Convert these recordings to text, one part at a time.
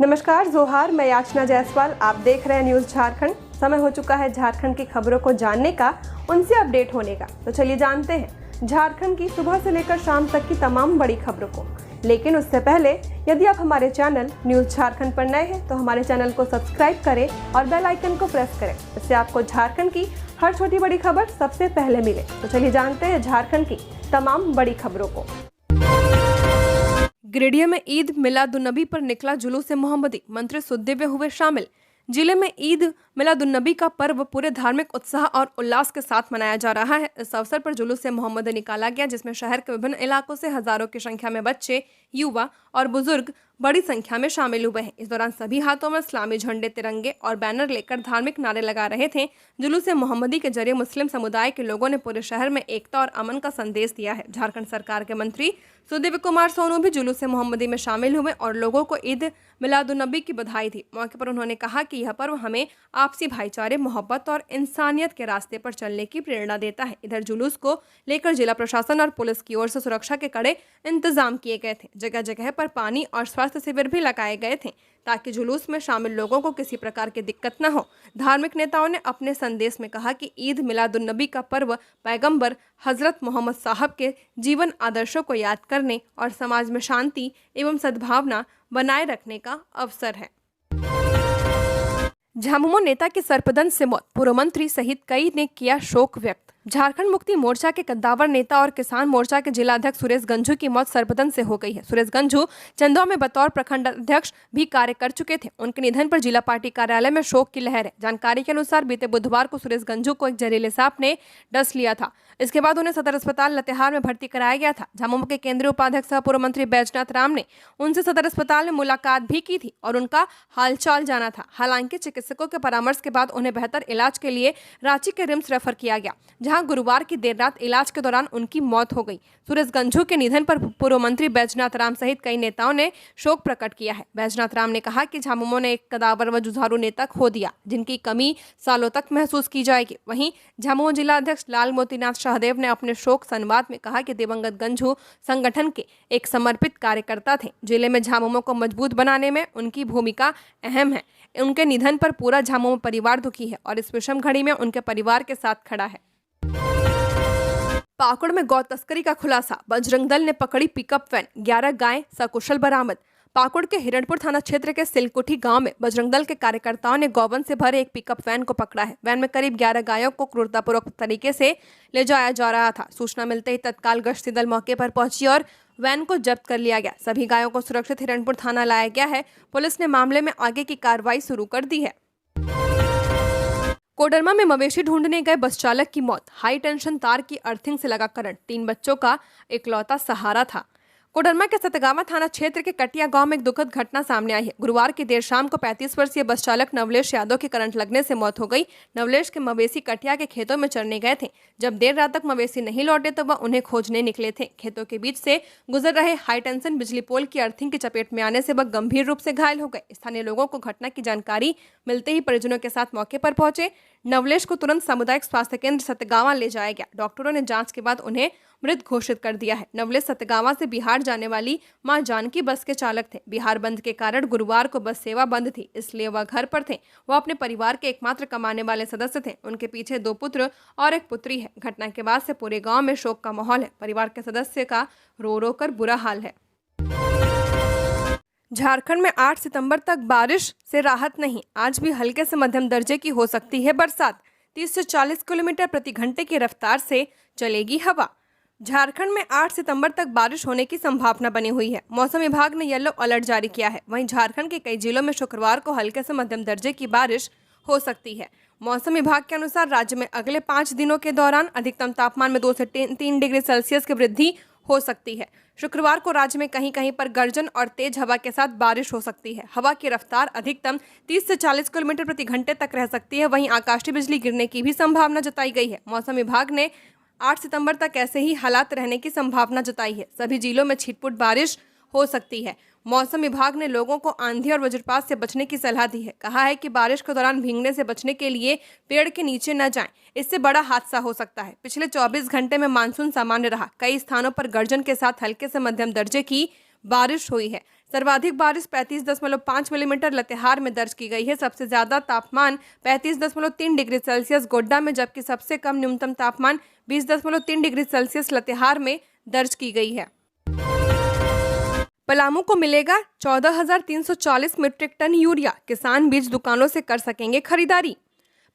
नमस्कार, जोहार। मैं याचना जायसवाल। आप देख रहे हैं न्यूज़ झारखंड। समय हो चुका है झारखंड की खबरों को जानने का, उनसे अपडेट होने का। तो चलिए जानते हैं झारखंड की सुबह से लेकर शाम तक की तमाम बड़ी खबरों को। लेकिन उससे पहले यदि आप हमारे चैनल न्यूज़ झारखंड पर नए हैं तो हमारे चैनल को सब्सक्राइब करें और बेल आइकन को प्रेस करें। इससे आपको झारखंड की हर छोटी बड़ी खबर सबसे पहले मिले। तो चलिए जानते हैं झारखंड की तमाम बड़ी खबरों को। गिरिडीह में ईद मिलादुन्नबी पर निकला जुलूस मोहम्मदी, मंत्री सुखदेव हुए शामिल। जिले में ईद मिलादुन्नबी का पर्व पूरे धार्मिक उत्साह और उल्लास के साथ मनाया जा रहा है। इस अवसर पर जुलूस मोहम्मदी निकाला गया, जिसमें शहर के विभिन्न इलाकों से हजारों की संख्या में बच्चे, युवा और बुजुर्ग बड़ी संख्या में शामिल हुए हैं। इस दौरान सभी हाथों में इस्लामी झंडे, तिरंगे और बैनर लेकर धार्मिक नारे लगा रहे थे। जुलूस मोहम्मदी के जरिए मुस्लिम समुदाय के लोगों ने पूरे शहर में एकता और अमन का संदेश दिया है। झारखंड सरकार के मंत्री सुखदेव कुमार सोनू भी जुलूस मोहम्मदी में शामिल हुए और लोगों को ईद मिलादुन्नबी की बधाई दी। मौके पर उन्होंने कहा कि यह पर्व हमें आपसी भाईचारे, मोहब्बत और इंसानियत के रास्ते पर चलने की प्रेरणा देता है। इधर जुलूस को लेकर जिला प्रशासन और पुलिस की ओर से सुरक्षा के कड़े इंतजाम किए गए थे। जगह जगह पर पानी और स्वास्थ्य शिविर भी लगाए गए थे ताकि जुलूस में शामिल लोगों को किसी प्रकार की दिक्कत न हो। धार्मिक नेताओं ने अपने संदेश में कहा कि ईद मिलादुन्नबी का पर्व पैगंबर हजरत मोहम्मद साहब के जीवन आदर्शों को याद करने और समाज में शांति एवं सद्भावना बनाए रखने का अवसर है। झामुमो नेता की सर्पदंश से मौत, पूर्व मंत्री सहित कई ने किया शोक व्यक्त। झारखंड मुक्ति मोर्चा के कद्दावर नेता और किसान मोर्चा के जिला अध्यक्ष सुरेश गंझू की मौत सर्पदंश से हो गई है। सुरेश गंझू चंदवा में बतौर प्रखंड अध्यक्ष भी कार्य कर चुके थे। उनके निधन पर जिला पार्टी कार्यालय में शोक की लहर है। जानकारी के अनुसार बीते बुधवार को सुरेश गंझू को एक जहरीले सांप ने डस लिया था। इसके बाद उन्हें सदर अस्पताल लतेहार में भर्ती कराया गया था। झामुमो के केंद्रीय उपाध्यक्ष पूर्व मंत्री बैजनाथ राम ने उनसे सदर अस्पताल में मुलाकात भी की थी और उनका हालचाल जाना था। हालांकि चिकित्सकों के परामर्श के बाद उन्हें बेहतर इलाज के लिए रांची के रिम्स रेफर किया गया, जहां गुरुवार की देर रात इलाज के दौरान उनकी मौत हो गई। सुरेश गंझू के निधन पर पूर्व मंत्री बैजनाथ राम सहित कई नेताओं ने शोक प्रकट किया है। बैजनाथ राम ने कहा कि झामुमो ने एक कदावर व जुझारू नेता खो दिया, जिनकी कमी सालों तक महसूस की जाएगी। वहीं झामुमो जिला अध्यक्ष लाल मोतीनाथ शाहदेव ने अपने शोक संवाद में कहा कि दिवंगत गंझू संगठन के एक समर्पित कार्यकर्ता थे। जिले में झामुमो को मजबूत बनाने में उनकी भूमिका अहम है। उनके निधन पर पूरा झामुमो परिवार दुखी है और इस विषम घड़ी में उनके परिवार के साथ खड़ा है। पाकुड़ में गौ तस्करी का खुलासा, बजरंग दल ने पकड़ी पिकअप वैन, 11 गायें सकुशल बरामद। पाकुड़ के हिरणपुर थाना क्षेत्र के सिलकुठी गांव में बजरंग दल के कार्यकर्ताओं ने गौवंश से भरे एक पिकअप वैन को पकड़ा है। वैन में करीब 11 गायों को क्रूरतापूर्वक तरीके से ले जाया जा रहा था। सूचना मिलते ही तत्काल गश्ती दल मौके पर पहुंची और वैन को जब्त कर लिया गया। सभी गायों को सुरक्षित हिरणपुर थाना लाया गया है। पुलिस ने मामले में आगे की कार्रवाई शुरू कर दी है। कोडरमा में मवेशी ढूंढने गए बस चालक की मौत, हाई टेंशन तार की अर्थिंग से लगा करंट, 3 बच्चों का इकलौता सहारा था। कोडरमा के सतगावा थाना क्षेत्र के कटिया गांव में एक दुखद घटना सामने आई है। गुरुवार की देर शाम को 35 वर्षीय बस चालक नवलेश यादव की करंट लगने से मौत हो गई। नवलेश के मवेशी कटिया के खेतों में चरने गए थे। जब देर रात तक मवेशी नहीं लौटे तो वह उन्हें खोजने निकले थे। खेतों के बीच से गुजर रहे हाई टेंशन बिजली पोल की अर्थिंग की चपेट में आने से वह गंभीर रूप से घायल हो गए। स्थानीय लोगों को घटना की जानकारी मिलते ही परिजनों के साथ मौके पर पहुंचे। नवलेश को तुरंत सामुदायिक स्वास्थ्य केंद्र सतगावा ले जाया गया। डॉक्टरों ने जांच के बाद उन्हें मृत घोषित कर दिया है। नवलेश सतगावा से बिहार जाने वाली मां जानकी बस के चालक थे। बिहार बंद के कारण गुरुवार को बस सेवा बंद थी, इसलिए वह घर पर थे। वह अपने परिवार के एकमात्र कमाने वाले सदस्य थे। उनके पीछे 2 पुत्र और एक पुत्री है। घटना के बाद से पूरे गांव में शोक का माहौल है। परिवार के सदस्य का रो रो कर बुरा हाल है। झारखंड में 8 सितंबर तक बारिश से राहत नहीं, आज भी हल्के से मध्यम दर्जे की हो सकती है बरसात। 30 से 40 किलोमीटर प्रति घंटे की रफ्तार से चलेगी हवा। झारखंड में 8 सितंबर तक बारिश होने की संभावना बनी हुई है। मौसम विभाग ने येलो अलर्ट जारी किया है। वहीं झारखंड के कई जिलों में शुक्रवार को हल्के से मध्यम दर्जे की बारिश हो सकती है। मौसम विभाग के अनुसार राज्य में अगले 5 दिनों के दौरान अधिकतम तापमान में 2 से 3 डिग्री सेल्सियस की वृद्धि हो सकती है। शुक्रवार को राज्य में कहीं कहीं पर गर्जन और तेज हवा के साथ बारिश हो सकती है। हवा की रफ्तार अधिकतम 30 से 40 किलोमीटर प्रति घंटे तक रह सकती है। वहीं आकाशीय बिजली गिरने की भी संभावना जताई गई है। मौसम विभाग ने 8 सितंबर तक ऐसे ही हालात रहने की संभावना जताई है। सभी जिलों में छिटपुट बारिश हो सकती है। मौसम विभाग ने लोगों को आंधी और वज्रपात से बचने की सलाह दी है। कहा है कि बारिश के दौरान भीगने से बचने के लिए पेड़ के नीचे न जाएं, इससे बड़ा हादसा हो सकता है। पिछले 24 घंटे में मानसून सामान्य रहा। कई स्थानों पर गर्जन के साथ हल्के से मध्यम दर्जे की बारिश हुई है। सर्वाधिक बारिश 35.5 मिलीमीटर लातेहार में दर्ज की गई है। सबसे ज्यादा तापमान 35.3 डिग्री सेल्सियस गोड्डा में, जबकि सबसे कम न्यूनतम तापमान 20.3 डिग्री सेल्सियस लातेहार में दर्ज की गई है। पलामू को मिलेगा 14,340 मीट्रिक टन यूरिया, किसान बीज दुकानों से कर सकेंगे खरीदारी।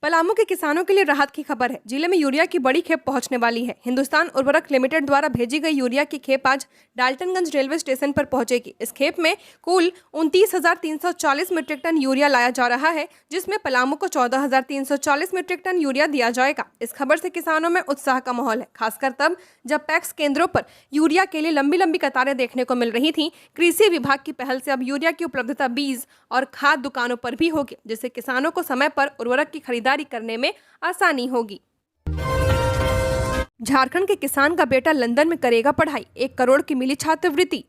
पलामू के किसानों के लिए राहत की खबर है। जिले में यूरिया की बड़ी खेप पहुंचने वाली है। हिंदुस्तान उर्वरक लिमिटेड द्वारा भेजी गई यूरिया की खेप आज डाल्टनगंज रेलवे स्टेशन पर पहुंचेगी। इस खेप में कुल 29,340 मीट्रिक टन यूरिया लाया जा रहा है, जिसमें पलामू को 14,340 मीट्रिक टन यूरिया दिया जाएगा। इस खबर से किसानों में उत्साह का माहौल है, खासकर तब जब पैक्स केंद्रों पर यूरिया के लिए लंबी लंबी कतारें देखने को मिल रही थी। कृषि विभाग की पहल से अब यूरिया की उपलब्धता बीज और खाद दुकानों पर भी होगी, जिससे किसानों को समय पर उर्वरक की खरीदारी करने में आसानी होगी। झारखंड के किसान का बेटा लंदन में करेगा पढ़ाई, 1 करोड़ की मिली छात्रवृत्ति।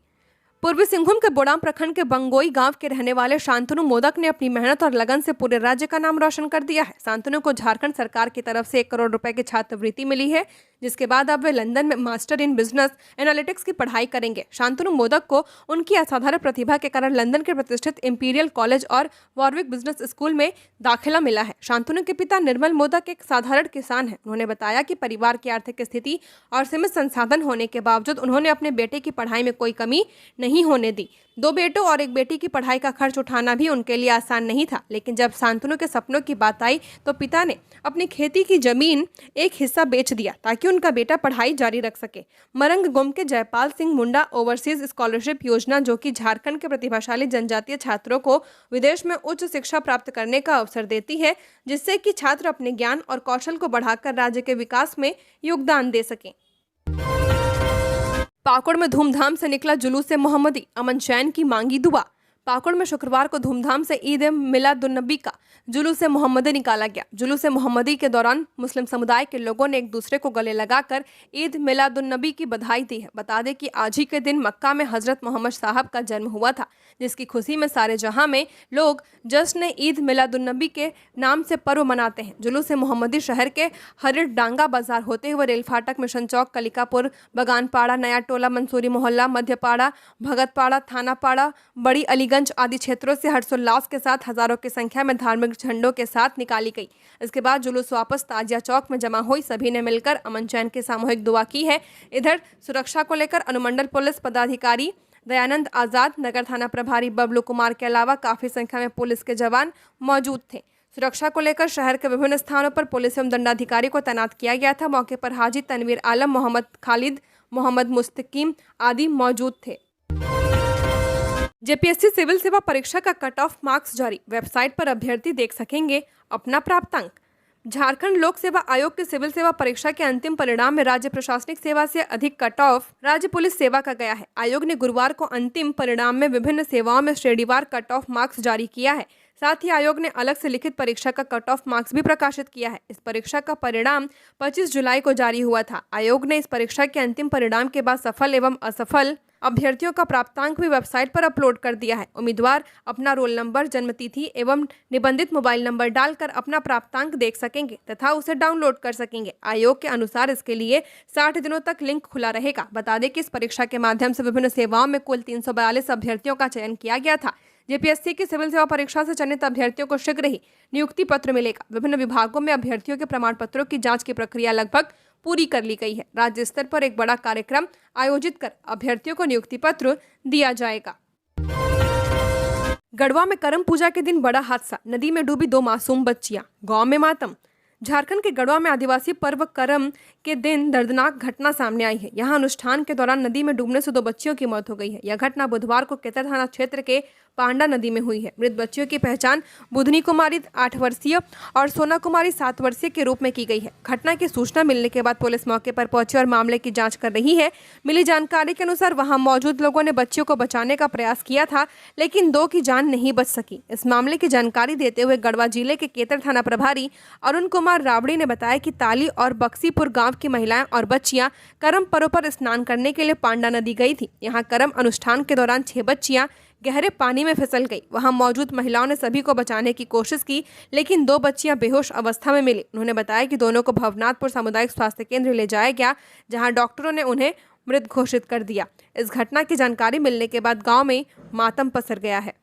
पूर्वी सिंहभूम के बोड़ाम प्रखंड के बंगोई गांव के रहने वाले शांतनु मोदक ने अपनी मेहनत और लगन से पूरे राज्य का नाम रोशन कर दिया है। शांतनु को झारखंड सरकार की तरफ से 1 करोड़ रुपए की छात्रवृत्ति मिली है, जिसके बाद अब वे लंदन में मास्टर इन बिजनेस एनालिटिक्स की पढ़ाई करेंगे। शांतनु मोदक को उनकी असाधारण प्रतिभा के कारण लंदन के प्रतिष्ठित इंपीरियल कॉलेज और वॉरविक बिजनेस स्कूल में दाखिला मिला है। शांतनु के पिता निर्मल मोदक एक साधारण किसान हैं। उन्होंने बताया कि परिवार की आर्थिक स्थिति और सीमित संसाधन होने के बावजूद उन्होंने अपने बेटे की पढ़ाई में कोई कमी नहीं होने दी। 2 बेटों और 1 बेटी की पढ़ाई का खर्च उठाना भी उनके लिए आसान नहीं था, लेकिन जब शांतनु के सपनों की बात आई तो पिता ने अपनी खेती की जमीन एक हिस्सा बेच दिया ताकि उनका बेटा पढ़ाई जारी रख सके। मरंग गुम के जयपाल सिंह मुंडा ओवरसीज स्कॉलरशिप योजना, जो कि झारखंड के प्रतिभाशाली जनजातीय छात्रों को विदेश में उच्च शिक्षा प्राप्त करने का अवसर देती है, जिससे कि छात्र अपने ज्ञान और कौशल को बढ़ाकर राज्य के विकास में योगदान दे सकें। पाकुड़ में धूमधाम से निकला जुलूस मोहम्मदी, अमन चैन की मांगी दुआ। पाकुड़ में शुक्रवार को धूमधाम से ईद मिलादुन्नबी का जुलूस मोहम्मदी निकाला गया। जुलूस मोहम्मदी के दौरान मुस्लिम समुदाय के लोगों ने एक दूसरे को गले लगाकर ईद मिलादुन्नबी की बधाई दी है। बता दें कि आज ही के दिन मक्का में हजरत मोहम्मद साहब का जन्म हुआ था, जिसकी खुशी में सारे जहां में लोग जश्न ईद मिलादुन्नबी के नाम से पर्व मनाते हैं। जुलूस मोहम्मदी शहर के हरिट डांगा बाजार होते हुए रेल फाटक, मिशन चौक, कलिकापुर, बगानपाड़ा, नया टोला, मंसूरी मोहल्ला, मध्यपाड़ा, भगतपाड़ा, थानापाड़ा, बड़ी अलीगंज आदि क्षेत्रों से हर्षोल्लास के साथ हजारों की संख्या में धार्मिक झंडों के साथ निकाली गई। इसके बाद जुलूस वापस ताजिया चौक में जमा हुई। सभी ने मिलकर अमन चैन की सामूहिक दुआ की है। इधर सुरक्षा को लेकर अनुमंडल पुलिस पदाधिकारी दयानंद आजाद, नगर थाना प्रभारी बबलू कुमार के अलावा काफी संख्या में पुलिस के जवान मौजूद थे। सुरक्षा को लेकर शहर के विभिन्न स्थानों पर पुलिस एवं दंडाधिकारी को तैनात किया गया था। मौके पर हाजी तनवीर आलम, मोहम्मद खालिद, मोहम्मद मुस्तकीम आदि मौजूद थे। जेपीएससी सिविल सेवा परीक्षा का कट ऑफ मार्क्स जारी, वेबसाइट पर अभ्यर्थी देख सकेंगे अपना प्राप्तांक। झारखंड लोक सेवा आयोग की सिविल सेवा परीक्षा के अंतिम परिणाम में राज्य प्रशासनिक सेवा से अधिक कट ऑफ राज्य पुलिस सेवा का गया है। आयोग ने गुरुवार को अंतिम परिणाम में विभिन्न सेवाओं में श्रेणीवार कट ऑफ मार्क्स जारी किया है। साथ ही आयोग ने अलग से लिखित परीक्षा का कट ऑफ मार्क्स भी प्रकाशित किया है। इस परीक्षा का परिणाम 25 जुलाई को जारी हुआ था। आयोग ने इस परीक्षा के अंतिम परिणाम के बाद सफल एवं असफल अभ्यर्थियों का प्राप्तांक भी वेबसाइट पर अपलोड कर दिया है। उम्मीदवार अपना रोल नंबर, जन्मतिथि एवं निबंधित मोबाइल नंबर डालकर अपना प्राप्तांक देख सकेंगे तथा उसे डाउनलोड कर सकेंगे। आयोग के अनुसार इसके लिए 60 दिनों तक लिंक खुला रहेगा। बता दें कि इस परीक्षा के माध्यम से विभिन्न सेवाओं में कुल 342 अभ्यर्थियों का चयन किया गया था। जेपीएससी की सिविल सेवा परीक्षा से चयनित अभ्यर्थियों को शीघ्र ही नियुक्ति पत्र मिलेगा। विभिन्न विभागों में अभ्यर्थियों के प्रमाण पत्रों की जांच की प्रक्रिया लगभग पूरी कर ली गई है। राज्य स्तर पर एक बड़ा कार्यक्रम आयोजित कर अभ्यर्थियों को नियुक्ति पत्र दिया जाएगा। गढ़वा में करम पूजा के दिन बड़ा हादसा, नदी में डूबी 2 मासूम बच्चियां, गांव में मातम। झारखंड के गढ़वा में आदिवासी पर्व करम के दिन दर्दनाक घटना सामने आई है। यहां अनुष्ठान के दौरान नदी में डूबने से 2 बच्चियों की मौत हो गई है। यह घटना बुधवार को केतर थाना क्षेत्र के पांडा नदी में हुई है। मृत बच्चियों की पहचान बुधनी कुमारी 8 वर्षीय और सोना कुमारी 7 वर्षीय के रूप में की गई है। घटना की सूचना मिलने के बाद पुलिस मौके पर पहुंची और मामले की जांच कर रही है। मिली जानकारी के अनुसार वहां मौजूद लोगों ने बच्चियों को बचाने का प्रयास किया था, लेकिन 2 की जान नहीं बच सकी। इस मामले की जानकारी देते हुए गढ़वा जिले के केतर थाना प्रभारी अरुण कुमार राबड़ी ने बताया कि ताली और बक्सीपुर गांव की महिलाएं और बच्चियां करम पर्व पर स्नान करने के लिए पांडा नदी गई थी। यहां करम अनुष्ठान के दौरान 6 बच्चियां गहरे पानी में फिसल गई। वहां मौजूद महिलाओं ने सभी को बचाने की कोशिश की, लेकिन 2 बच्चियां बेहोश अवस्था में मिली। उन्होंने बताया कि दोनों को भवनाथपुर सामुदायिक स्वास्थ्य केंद्र ले जाया गया, जहां डॉक्टरों ने उन्हें मृत घोषित कर दिया। इस घटना की जानकारी मिलने के बाद गांव में मातम पसर गया है।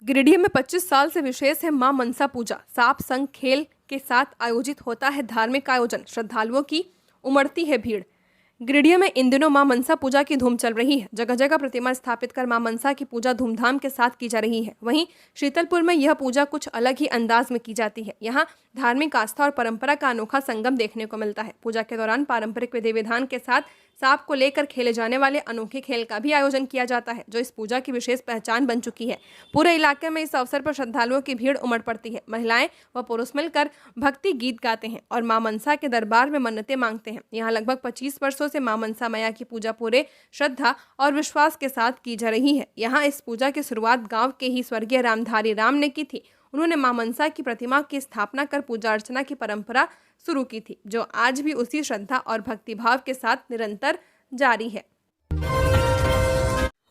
गिरिडीह में 25 साल से विशेष है मां मनसा पूजा। सांप संग खेल के साथ आयोजित होता है धार्मिक आयोजन। श्रद्धालुओं की उमड़ती है भीड़। गिरिडीह में इन दिनों मां मनसा पूजा की धूम चल रही है। जगह जगह प्रतिमा स्थापित कर मां मनसा की पूजा धूमधाम के साथ की जा रही है। वहीं शीतलपुर में यह पूजा कुछ अलग ही अंदाज में की जाती है। यहाँ धार्मिक आस्था और परंपरा का अनोखा संगम देखने को मिलता है। पूजा के दौरान पारंपरिक विधि विधान के साथ सांप को लेकर खेले जाने वाले अनोखे खेल का भी आयोजन किया जाता है, जो इस पूजा की विशेष पहचान बन चुकी है। पूरे इलाके में इस अवसर पर श्रद्धालुओं की भीड़ उमड़ पड़ती है। महिलाएं व पुरुष मिलकर भक्ति गीत गाते हैं और मां मनसा के दरबार में मन्नतें मांगते हैं। यहाँ लगभग 25 वर्षों से मां मनसा मैया की पूजा पूरे श्रद्धा और विश्वास के साथ की जा रही है। यहाँ इस पूजा की शुरुआत गाँव के ही स्वर्गीय रामधारी राम ने की थी। उन्होंने मां मनसा की प्रतिमा की स्थापना कर पूजा अर्चना की परंपरा शुरू की थी, जो आज भी उसी श्रद्धा और भक्तिभाव के साथ निरंतर जारी है।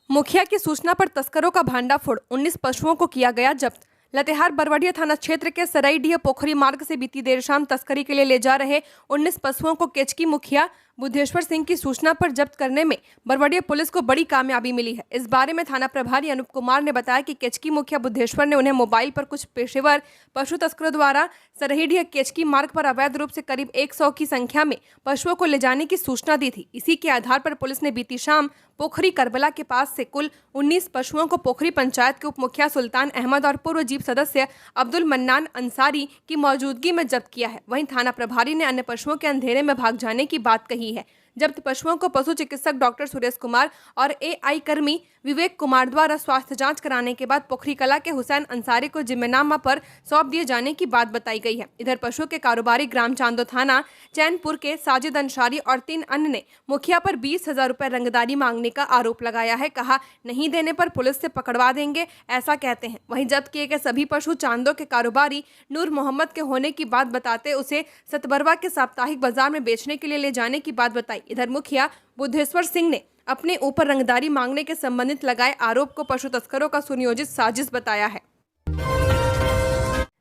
मुखिया की सूचना पर तस्करों का भांडाफोड़, 19 पशुओं को किया गया जब्त। लातेहार बरवडिया थाना क्षेत्र के सराईडीह पोखरी मार्ग से बीती देर शाम तस्करी के लिए ले जा रहे 19 पशुओं को केचकी मुखिया बुद्धेश्वर सिंह की सूचना पर जब्त करने में बरवडिया पुलिस को बड़ी कामयाबी मिली है। इस बारे में थाना प्रभारी अनूप कुमार ने बताया कि केचकी मुखिया बुद्धेश्वर ने उन्हें मोबाइल पर कुछ पेशेवर पशु तस्करों द्वारा सराईडीह केचकी मार्ग पर अवैध रूप से करीब 100 की संख्या में पशुओं को ले जाने की सूचना दी थी। इसी के आधार पर पुलिस ने बीती शाम पोखरी करबला के पास से कुल 19 पशुओं को पोखरी पंचायत के उप मुखिया सुल्तान अहमद और पूर्व जीप सदस्य अब्दुल मन्नान अंसारी की मौजूदगी में जब्त किया है। वहीं थाना प्रभारी ने अन्य पशुओं के अंधेरे में भाग जाने की बात कही है। जब्त पशुओं को पशु चिकित्सक डॉक्टर सुरेश कुमार और एआई कर्मी विवेक कुमार द्वारा स्वास्थ्य जांच कराने के बाद पोखरी कला के हुसैन अंसारी को जिम्मेनामा पर सौंप दिए जाने की बात बताई गई है। इधर पशु के कारोबारी ग्राम चांदो थाना चैनपुर के साजिद अंसारी और 3 अन्य ने मुखिया पर 20,000 रुपए रंगदारी मांगने का आरोप लगाया है। कहा, नहीं देने पर पुलिस से पकड़वा देंगे, ऐसा कहते हैं। वहीं जब्त किए गए सभी पशु चांदो के कारोबारी नूर मोहम्मद के होने की बात बताते उसे सतबरवा के साप्ताहिक बाजार में बेचने के लिए ले जाने की बात बताई। इधर मुखिया बुद्धेश्वर सिंह ने अपने ऊपर रंगदारी मांगने के संबंधित लगाए आरोप को पशु तस्करों का सुनियोजित साजिश बताया है।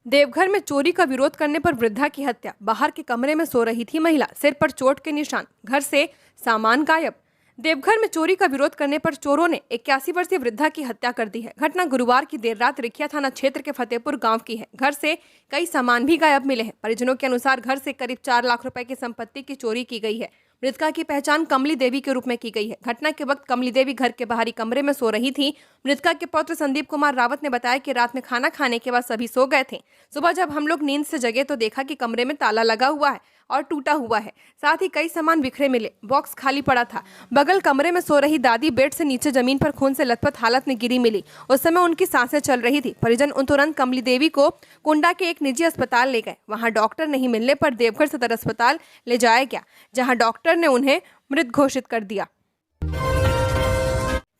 देवघर में चोरी का विरोध करने पर वृद्धा की हत्या। बाहर के कमरे में सो रही थी महिला, सिर पर चोट के निशान, घर से सामान गायब। देवघर में चोरी का विरोध करने पर चोरों ने 81 वर्षीय वृद्धा की हत्या कर दी है। घटना गुरुवार की देर रात रिखिया थाना क्षेत्र के फतेहपुर गांव की है। घर से कई सामान भी गायब मिले हैं। परिजनों के अनुसार घर से करीब 4 लाख रुपए की संपत्ति की चोरी की गई है। मृतका की पहचान कमली देवी के रूप में की गई है। घटना के वक्त कमली देवी घर के बाहरी कमरे में सो रही थी। मृतका के पुत्र संदीप कुमार रावत ने बताया कि रात में खाना खाने के बाद सभी सो गए थे। सुबह जब हम लोग नींद से जगे तो देखा कि कमरे में ताला लगा हुआ है और टूटा हुआ है, साथ ही कई सामान बिखरे मिले। बॉक्स खाली पड़ा था। बगल कमरे में सो रही दादी बेड से नीचे जमीन पर खून से लथपथ हालत में गिरी मिली। उस समय उनकी सांसें चल रही थी। परिजन तुरंत कमली देवी को कुंडा के एक निजी अस्पताल ले गए। वहां डॉक्टर नहीं मिलने पर देवघर सदर अस्पताल ले जाया गया, जहां डॉक्टर ने उन्हें मृत घोषित कर दिया।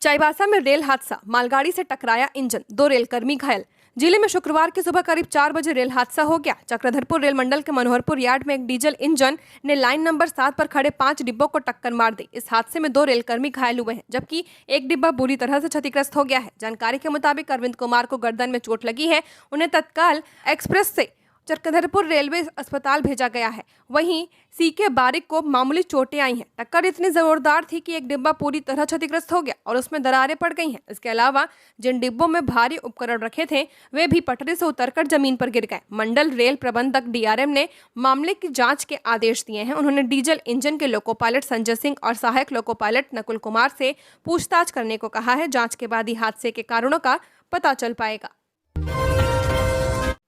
चाईबासा में रेल हादसा, मालगाड़ी से टकराया इंजन, 2 रेलकर्मी घायल। जिले में शुक्रवार की सुबह करीब 4 बजे रेल हादसा हो गया। चक्रधरपुर रेल मंडल के मनोहरपुर यार्ड में एक डीजल इंजन ने लाइन नंबर 7 पर खड़े 5 डिब्बों को टक्कर मार दी। इस हादसे में 2 रेलकर्मी घायल हुए हैं, जबकि एक डिब्बा बुरी तरह से क्षतिग्रस्त हो गया है। जानकारी के मुताबिक अरविंद कुमार को गर्दन में चोट लगी है। उन्हें तत्काल एक्सप्रेस से चक्रधरपुर रेलवे अस्पताल भेजा गया है। वहीं सीके बारिक को मामूली चोटें आई हैं। टक्कर इतनी जोरदार थी कि एक डिब्बा पूरी तरह क्षतिग्रस्त हो गया और उसमें दरारें पड़ गई हैं। इसके अलावा जिन डिब्बों में भारी उपकरण रखे थे वे भी पटरी से उतरकर जमीन पर गिर गए। मंडल रेल प्रबंधक डीआरएम ने मामले की जांच के आदेश दिए हैं। उन्होंने डीजल इंजन के लोको पायलट संजय सिंह और सहायक लोको पायलट नकुल कुमार से पूछताछ करने को कहा है। जाँच के बाद ही हादसे के कारणों का पता चल पाएगा।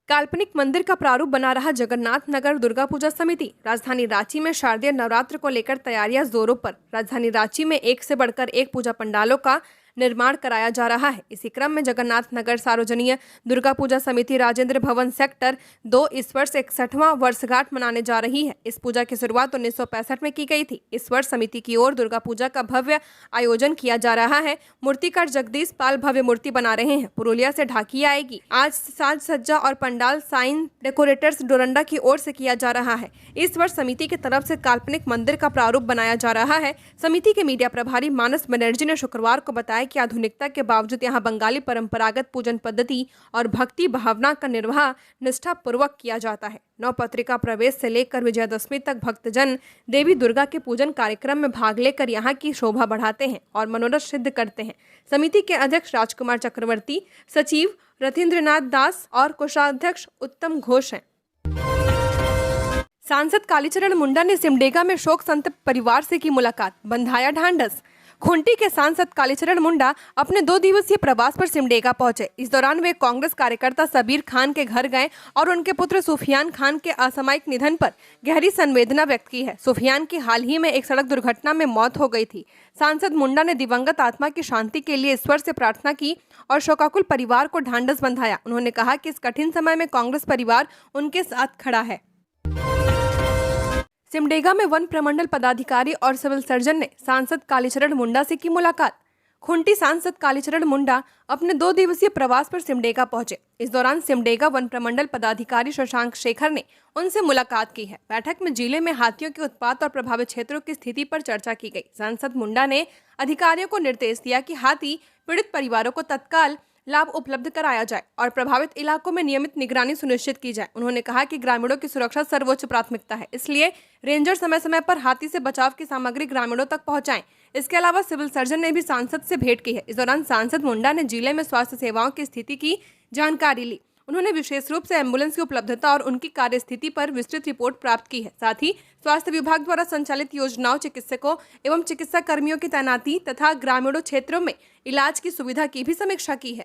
काल्पनिक मंदिर का प्रारूप बना रहा जगन्नाथ नगर दुर्गा पूजा समिति। राजधानी रांची में शारदीय नवरात्र को लेकर तैयारियां जोरों पर। राजधानी रांची में एक से बढ़कर एक पूजा पंडालों का निर्माण कराया जा रहा है। इसी क्रम में जगन्नाथ नगर सार्वजनीय दुर्गा पूजा समिति राजेंद्र भवन सेक्टर 2 इस वर्ष 61वां वर्षगांठ मनाने जा रही है। इस पूजा की शुरुआत 1965 में की गई थी। इस वर्ष समिति की ओर दुर्गा पूजा का भव्य आयोजन किया जा रहा है। मूर्तिकार जगदीश पाल भव्य मूर्ति बना रहे हैं। पुरुलिया से ढाकी आएगी। आज साज सज्जा और पंडाल साइन डेकोरेटर्स डोरंडा की ओर से किया जा रहा है। इस वर्ष समिति की तरफ से काल्पनिक मंदिर का प्रारूप बनाया जा रहा है। समिति के मीडिया प्रभारी मानस बनर्जी ने शुक्रवार को बताया बताया कि आधुनिकता के बावजूद यहाँ बंगाली परंपरागत पूजन पद्धति और भक्ति भावना का निर्वाह निष्ठा पूर्वक किया जाता है। नवपत्रिका प्रवेश से लेकर विजयादशमी तक भक्तजन देवी दुर्गा के पूजन कार्यक्रम में भाग लेकर यहाँ की शोभा बढ़ाते हैं और मनोरथ सिद्ध करते हैं। समिति के अध्यक्ष राजकुमार चक्रवर्ती, सचिव रथिन्द्रनाथ दास और कोषाध्यक्ष उत्तम घोष हैं। सांसद कालीचरण मुंडा ने सिमडेगा में शोक संतप्त परिवार से की मुलाकात, बंधाया ढांढस। खूंटी के सांसद कालीचरण मुंडा अपने 2 दिवसीय प्रवास पर सिमडेगा पहुंचे। इस दौरान वे कांग्रेस कार्यकर्ता सबीर खान के घर गए और उनके पुत्र सुफियान खान के असामयिक निधन पर गहरी संवेदना व्यक्त की है। सुफियान की हाल ही में एक सड़क दुर्घटना में मौत हो गई थी। सांसद मुंडा ने दिवंगत आत्मा की शांति के लिए ईश्वर से प्रार्थना की और शोकाकुल परिवार को ढांढस बंधाया। उन्होंने कहा कि इस कठिन समय में कांग्रेस परिवार उनके साथ खड़ा है। सिमडेगा में वन प्रमंडल पदाधिकारी और सिविल सर्जन ने सांसद कालीचरण मुंडा से की मुलाकात। खूंटी सांसद कालीचरण मुंडा अपने 2 दिवसीय प्रवास पर सिमडेगा पहुंचे। इस दौरान सिमडेगा वन प्रमंडल पदाधिकारी शशांक शेखर ने उनसे मुलाकात की है। बैठक में जिले में हाथियों के उत्पात और प्रभावित क्षेत्रों की स्थिति पर चर्चा की गई। सांसद मुंडा ने अधिकारियों को निर्देश दिया कि हाथी पीड़ित परिवारों को तत्काल लाभ उपलब्ध कराया जाए और प्रभावित इलाकों में नियमित निगरानी सुनिश्चित की जाए। उन्होंने कहा कि ग्रामीणों की सुरक्षा सर्वोच्च प्राथमिकता है, इसलिए रेंजर समय समय पर हाथी से बचाव की सामग्री ग्रामीणों तक पहुंचाएं। इसके अलावा सिविल सर्जन ने भी सांसद से भेंट की है। इस दौरान सांसद मुंडा ने जिले में स्वास्थ्य सेवाओं की स्थिति की जानकारी ली। उन्होंने विशेष रूप से एम्बुलेंस की उपलब्धता और उनकी कार्यस्थिति पर विस्तृत रिपोर्ट प्राप्त की है। साथ ही स्वास्थ्य विभाग द्वारा संचालित योजनाओं, चिकित्सकों एवं चिकित्सा कर्मियों की तैनाती तथा ग्रामीणों क्षेत्रों में इलाज की सुविधा की भी समीक्षा की है।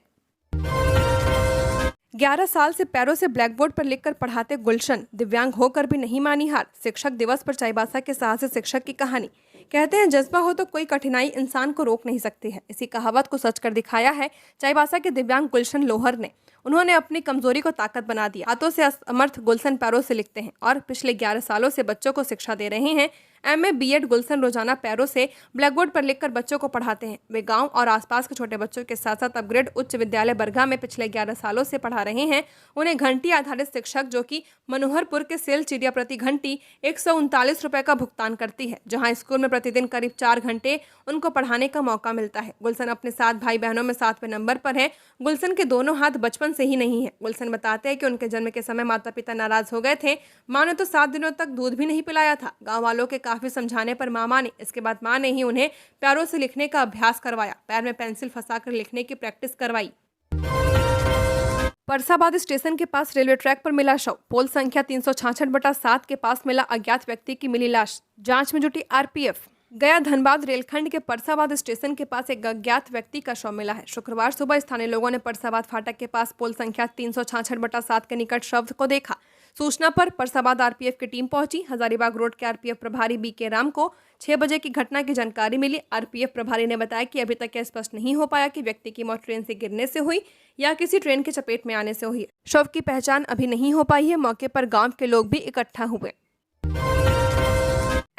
11 साल से पैरों से ब्लैकबोर्ड पर लिखकर पढ़ाते गुलशन दिव्यांग होकर भी नहीं मानी हार। शिक्षक दिवस पर चाईबासा के साहसी शिक्षक की कहानी। कहते हैं जज्बा हो तो कोई कठिनाई इंसान को रोक नहीं सकती है। इसी कहावत को सच कर दिखाया है चाईबासा के दिव्यांग गुलशन लोहर ने। उन्होंने अपनी कमजोरी को ताकत बना दिया। हाथों से असमर्थ गुलशन पैरों से लिखते हैं और पिछले 11 सालों से बच्चों को शिक्षा दे रहे हैं। MA BEd गुलशन रोजाना पैरों से ब्लैकबोर्ड पर लिखकर बच्चों को पढ़ाते हैं। वे गांव और आसपास के छोटे बच्चों के साथ साथ अपग्रेड उच्च विद्यालय बरगा में पिछले 11 सालों से पढ़ा रहे हैं। उन्हें घंटी आधारित शिक्षक जो कि मनोहरपुर के सेल चिड़िया प्रति घंटी 139 रुपए का भुगतान करती है, जहां स्कूल में प्रतिदिन करीब 4 घंटे उनको पढ़ाने का मौका मिलता है। गुलशन अपने 7 भाई बहनों में 7वें नंबर पर है। गुलशन के दोनों हाथ बचपन से ही नहीं है। गुलशन बताते हैं कि उनके जन्म के समय माता पिता नाराज हो गए थे। माँ ने तो 7 दिनों तक दूध भी नहीं पिलाया था। गाँव वालों के काफी समझाने पर माँ मानी। इसके बाद माँ ने ही उन्हें पैरों से लिखने का अभ्यास करवाया। पैर में पेंसिल फंसाकर लिखने की प्रैक्टिस करवाई। परसाबाद स्टेशन के पास रेलवे ट्रैक पर मिला शव। पोल संख्या 366/7 के पास मिला अज्ञात व्यक्ति की मिली लाश। जांच में जुटी RPF। गया धनबाद रेलखंड के परसाबाद स्टेशन के पास एक अज्ञात व्यक्ति का शव मिला है। शुक्रवार सुबह स्थानीय लोगों ने परसाबाद फाटक के पास पोल संख्या 366/7 के निकट शव को देखा। सूचना पर परसाबाद RPF की टीम पहुंची। हजारीबाग रोड के RPF प्रभारी BK राम को 6 बजे की घटना की जानकारी मिली। RPF प्रभारी ने बताया कि अभी तक यह स्पष्ट नहीं हो पाया कि व्यक्ति की मौत ट्रेन से गिरने से हुई या किसी ट्रेन के चपेट में आने से हुई। शव की पहचान अभी नहीं हो पाई है। मौके पर गांव के लोग भी इकट्ठा हुए।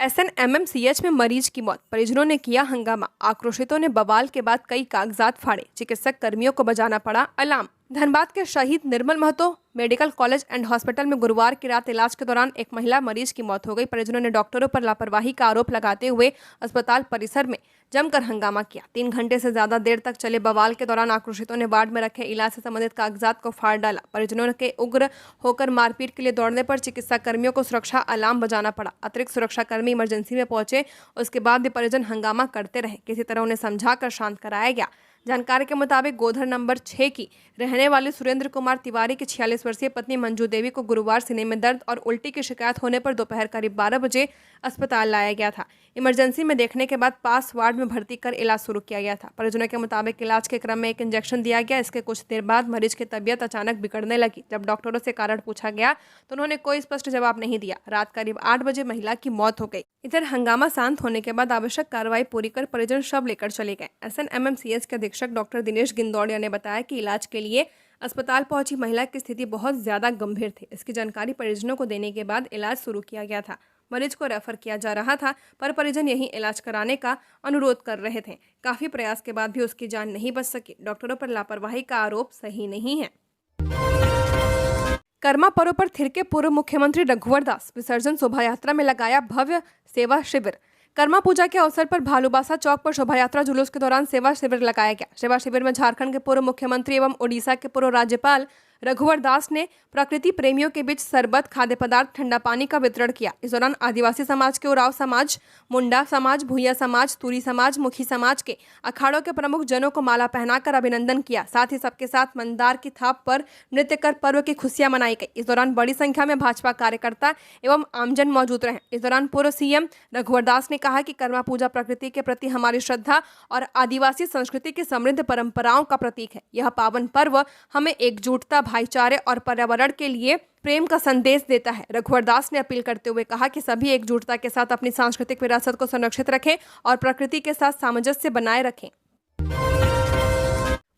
SNMMCH में मरीज की मौत, परिजनों ने किया हंगामा। आक्रोशितों ने बवाल के बाद कई कागजात फाड़े। चिकित्सक कर्मियों को बजाना पड़ा अलार्म। धनबाद के शहीद Nirmal Mahato medical college and hospital में गुरुवार की रात इलाज के दौरान एक महिला मरीज की मौत हो गई। परिजनों ने डॉक्टरों पर लापरवाही का आरोप लगाते हुए अस्पताल परिसर में जमकर हंगामा किया। 3 घंटे से ज्यादा देर तक चले बवाल के दौरान आक्रोशितों ने वार्ड में रखे इलाज से संबंधित कागजात को फाड़ डाला। परिजनों के उग्र होकर मारपीट के लिए दौड़ने पर चिकित्सा कर्मियों को सुरक्षा अलार्म बजाना पड़ा। अतिरिक्त सुरक्षा कर्मी इमरजेंसी में पहुंचे। उसके बाद भी परिजन हंगामा करते रहे। किसी तरह उन्हें समझाकर शांत कराया गया। जानकारी के मुताबिक गोधर नंबर 6 की रहने वाले सुरेंद्र कुमार तिवारी की 46 वर्षीय पत्नी मंजू देवी को गुरुवार सीने में दर्द और उल्टी की शिकायत होने पर दोपहर करीब 12 बजे अस्पताल लाया गया था। इमरजेंसी में देखने के बाद पास वार्ड में भर्ती कर इलाज शुरू किया गया था। परिजनों के मुताबिक इलाज के क्रम में एक इंजेक्शन दिया गया। इसके कुछ देर बाद मरीज की तबीयत अचानक बिगड़ने लगी। जब डॉक्टरों से कारण पूछा गया तो उन्होंने कोई स्पष्ट जवाब नहीं दिया। रात करीब 8 बजे महिला की मौत हो गई। इधर हंगामा शांत होने के बाद आवश्यक कार्रवाई पूरी कर परिजन शव लेकर चले गए। SNMMCH के अधीक्षक डॉक्टर दिनेश गिंदौड़िया ने बताया कि इलाज के लिए अस्पताल पहुंची महिला की स्थिति बहुत ज्यादा गंभीर थी। इसकी जानकारी परिजनों को देने के बाद इलाज शुरू किया गया था। मरीज को रेफर किया जा रहा था, पर परिजन यही इलाज कराने का अनुरोध कर रहे थे। काफी प्रयास के बाद भी उसकी जान नहीं बच सकी। डॉक्टरों पर लापरवाही का आरोप सही नहीं है। कर्मा पर्व पर थिरके पूर्व मुख्यमंत्री रघुवर दास। विसर्जन शोभा यात्रा में लगाया भव्य सेवा शिविर। कर्मा पूजा के अवसर पर भालूबासा चौक पर शोभा यात्रा जुलूस के दौरान सेवा शिविर लगाया गया। सेवा शिविर में झारखंड के पूर्व मुख्यमंत्री एवं ओडिशा के पूर्व राज्यपाल रघुवर दास ने प्रकृति प्रेमियों के बीच शरबत, खाद्य पदार्थ, ठंडा पानी का वितरण किया। इस दौरान आदिवासी समाज के उरांव समाज, मुंडा समाज, भूया समाज, तुरी समाज, मुखी समाज के अखाड़ों के प्रमुख जनों को माला पहनाकर अभिनंदन किया। साथ ही सबके साथ मंदार की थाप पर नृत्य कर पर्व की खुशियां मनाई गई। इस दौरान बड़ी संख्या में भाजपा कार्यकर्ता एवं आमजन मौजूद रहे। इस दौरान पूर्व सीएम रघुवर दास ने कहा कि कर्मा पूजा प्रकृति के प्रति हमारी श्रद्धा और आदिवासी संस्कृति की समृद्ध परंपराओं का प्रतीक है। यह पावन पर्व हमें एकजुटता, भाईचारे और पर्यावरण के लिए प्रेम का संदेश देता है। रघुवर दास ने अपील करते हुए कहा कि सभी एकजुटता के साथ अपनी सांस्कृतिक विरासत को संरक्षित रखें और प्रकृति के साथ सामंजस्य बनाए रखें।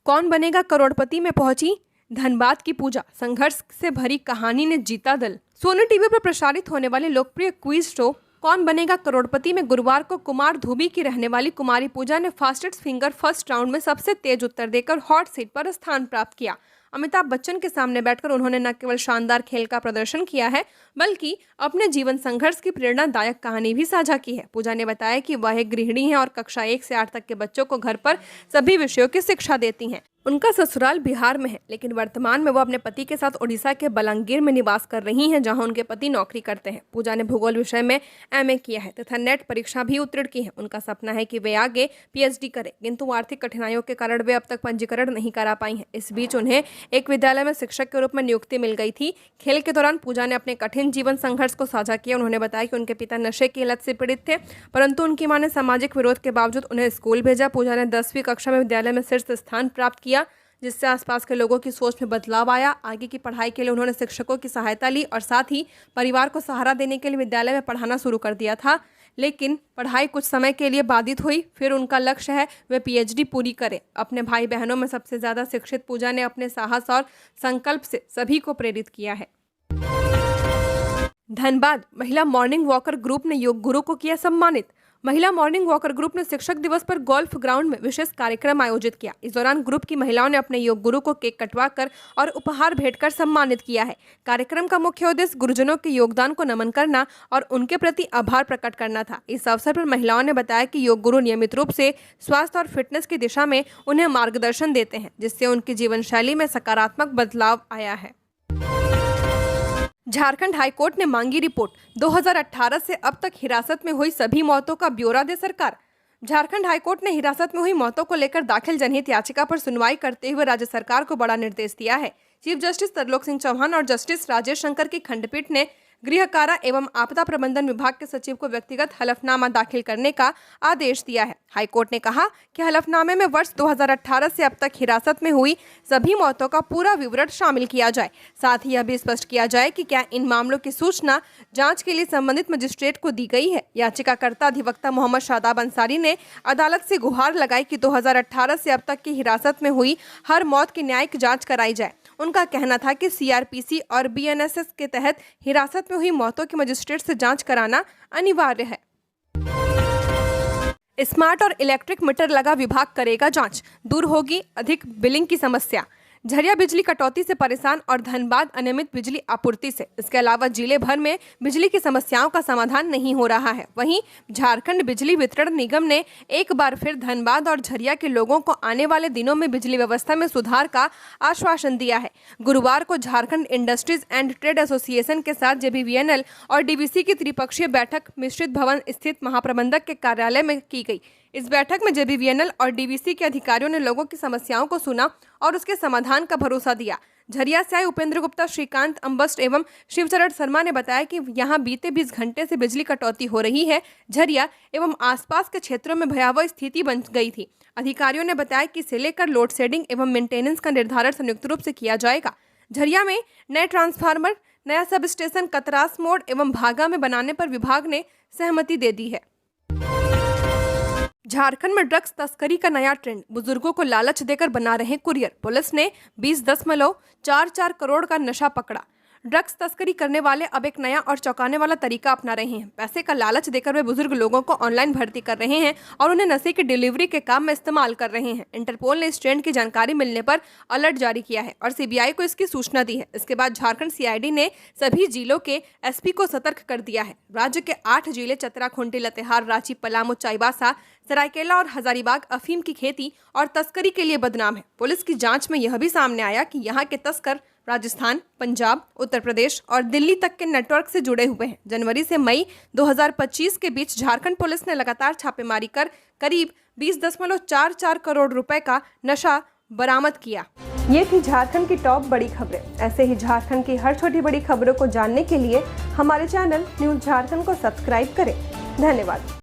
कौन बनेगा करोड़पति में पहुंची धनबाद की पूजा, संघर्ष से भरी कहानी ने जीता दिल। सोनी टीवी पर प्रसारित होने वाले लोकप्रिय क्विज शो कौन बनेगा करोड़पति में गुरुवार को कुमार धुबी की रहने वाली कुमारी पूजा ने फास्टेस्ट फिंगर फर्स्ट राउंड में सबसे तेज उत्तर देकर हॉट सीट पर स्थान प्राप्त किया। अमिताभ बच्चन के सामने बैठकर उन्होंने न केवल शानदार खेल का प्रदर्शन किया है, बल्कि अपने जीवन संघर्ष की प्रेरणादायक कहानी भी साझा की है। पूजा ने बताया कि वह एक गृहिणी है और कक्षा 1 से 8 तक के बच्चों को घर पर सभी विषयों की शिक्षा देती हैं। उनका ससुराल बिहार में है, लेकिन वर्तमान में वो अपने पति के साथ ओडिशा के बलांगीर में निवास कर रही हैं, जहां उनके पति नौकरी करते हैं। पूजा ने भूगोल विषय में एमए किया है तथा नेट परीक्षा भी उत्तीर्ण की है। उनका सपना है कि वे आगे पीएचडी करें, किंतु आर्थिक कठिनाइयों के कारण वे अब तक पंजीकरण नहीं करा पाई हैं। इस बीच उन्हें एक विद्यालय में शिक्षक के रूप में नियुक्ति मिल गई थी। खेल के दौरान पूजा ने अपने कठिन जीवन संघर्ष को साझा किया। उन्होंने बताया कि उनके पिता नशे की लत से पीड़ित थे, परंतु उनकी मां ने सामाजिक विरोध के बावजूद उन्हें स्कूल भेजा। पूजा ने 10वीं कक्षा में विद्यालय में शीर्ष स्थान प्राप्त किया, जिससे आसपास के लोगों की सोच में बदलाव आया। आगे की पढ़ाई के लिए उन्होंने शिक्षकों की सहायता ली और साथ ही परिवार को सहारा देने के लिए विद्यालय में पढ़ाना शुरू कर दिया था, लेकिन पढ़ाई कुछ समय के लिए बाधित हुई। फिर उनका लक्ष्य है वे पीएचडी पूरी करें। अपने भाई बहनों में सबसे ज़्यादा शिक्षित पूजा ने अपने साहस और संकल्प से सभी को प्रेरित किया है। धनबाद महिला मॉर्निंग वॉकर ग्रुप ने योग गुरु को किया सम्मानित। महिला मॉर्निंग वॉकर ग्रुप ने शिक्षक दिवस पर गोल्फ ग्राउंड में विशेष कार्यक्रम आयोजित किया। इस दौरान ग्रुप की महिलाओं ने अपने योग गुरु को केक कटवाकर और उपहार भेंटकर सम्मानित किया है। कार्यक्रम का मुख्य उद्देश्य गुरुजनों के योगदान को नमन करना और उनके प्रति आभार प्रकट करना था। इस अवसर पर महिलाओं ने बताया कि योग गुरु नियमित रूप से स्वास्थ्य और फिटनेस की दिशा में उन्हें मार्गदर्शन देते हैं, जिससे उनकी जीवन शैली में सकारात्मक बदलाव आया है। झारखंड हाईकोर्ट ने मांगी रिपोर्ट, 2018 से अब तक हिरासत में हुई सभी मौतों का ब्यौरा दे सरकार। झारखंड हाईकोर्ट ने हिरासत में हुई मौतों को लेकर दाखिल जनहित याचिका पर सुनवाई करते हुए राज्य सरकार को बड़ा निर्देश दिया है। चीफ जस्टिस तरलोक सिंह चौहान और जस्टिस राजेश शंकर की खंडपीठ ने गृह कारा एवं आपदा प्रबंधन विभाग के सचिव को व्यक्तिगत हलफनामा दाखिल करने का आदेश दिया है। हाईकोर्ट ने कहा कि हलफनामे में वर्ष 2018 से अब तक हिरासत में हुई सभी मौतों का पूरा विवरण शामिल किया जाए। साथ ही यह भी स्पष्ट किया जाए कि क्या इन मामलों की सूचना जांच के लिए संबंधित मजिस्ट्रेट को दी गई है। याचिकाकर्ता अधिवक्ता मोहम्मद शादाब अंसारी ने अदालत से गुहार लगाई कि 2018 से अब तक की हिरासत में हुई हर मौत की न्यायिक जाँच कराई जाए। उनका कहना था कि सीआरपीसी और बीएनएसएस के तहत हिरासत में हुई मौतों की मजिस्ट्रेट से जांच कराना अनिवार्य है। स्मार्ट और इलेक्ट्रिक मीटर लगा विभाग करेगा जांच, दूर होगी अधिक बिलिंग की समस्या। झरिया बिजली कटौती से परेशान और धनबाद अनियमित बिजली आपूर्ति से। इसके अलावा जिले भर में बिजली की समस्याओं का समाधान नहीं हो रहा है। वहीं झारखंड बिजली वितरण निगम ने एक बार फिर धनबाद और झरिया के लोगों को आने वाले दिनों में बिजली व्यवस्था में सुधार का आश्वासन दिया है। गुरुवार को Jharkhand industries and trade association के साथ जेबीवीएनएल और डीवीसी की त्रिपक्षीय बैठक मिश्रित भवन स्थित महाप्रबंधक के कार्यालय में की गई। इस बैठक में जेबीवीएनएल और डीवीसी के अधिकारियों ने लोगों की समस्याओं को सुना और उसके समाधान का भरोसा दिया। झरिया से आए उपेंद्र गुप्ता, श्रीकांत अम्बस्ट एवं शिवचरण शर्मा ने बताया कि यहां बीते 20 घंटे से बिजली कटौती हो रही है। झरिया एवं आसपास के क्षेत्रों में भयावह स्थिति बन गई थी। अधिकारियों ने बताया कि इसे लेकर लोड शेडिंग एवं मेंटेनेंस का निर्धारण संयुक्त रूप से किया जाएगा। झरिया में नए ट्रांसफार्मर, नया सब स्टेशन कतरास मोड़ एवं भागा में बनाने पर विभाग ने सहमति दे दी है। झारखंड में ड्रग्स तस्करी का नया ट्रेंड, बुजुर्गों को लालच देकर बना रहे कुरियर। पुलिस ने 20.44 करोड़ का नशा पकड़ा। ड्रग्स तस्करी करने वाले अब एक नया और चौंकाने वाला तरीका अपना रहे हैं। पैसे का लालच देकर वे बुजुर्ग लोगों को ऑनलाइन भर्ती कर रहे हैं और उन्हें नशे की डिलीवरी के काम में इस्तेमाल कर रहे हैं। इंटरपोल ने इस ट्रेंड की जानकारी मिलने पर अलर्ट जारी किया है और सीबीआई को इसकी सूचना दी है। इसके बाद झारखंड सीआईडी ने सभी जिलों के एसपी को सतर्क कर दिया है। राज्य के 8 जिले चतरा, खूंटी, लातेहार, रांची, पलामू, चाईबासा, सरायकेला और हजारीबाग अफीम की खेती और तस्करी के लिए बदनाम है। पुलिस की जांच में यह भी सामने आया कि यहाँ के तस्कर राजस्थान, पंजाब, उत्तर प्रदेश और दिल्ली तक के नेटवर्क से जुड़े हुए हैं। जनवरी से मई 2025 के बीच झारखंड पुलिस ने लगातार छापेमारी कर करीब 20.44 करोड़ रुपए का नशा बरामद किया। ये थी झारखंड की टॉप बड़ी खबरें। ऐसे ही झारखंड की हर छोटी बड़ी खबरों को जानने के लिए हमारे चैनल न्यूज़ झारखंड को सब्सक्राइब करें। धन्यवाद।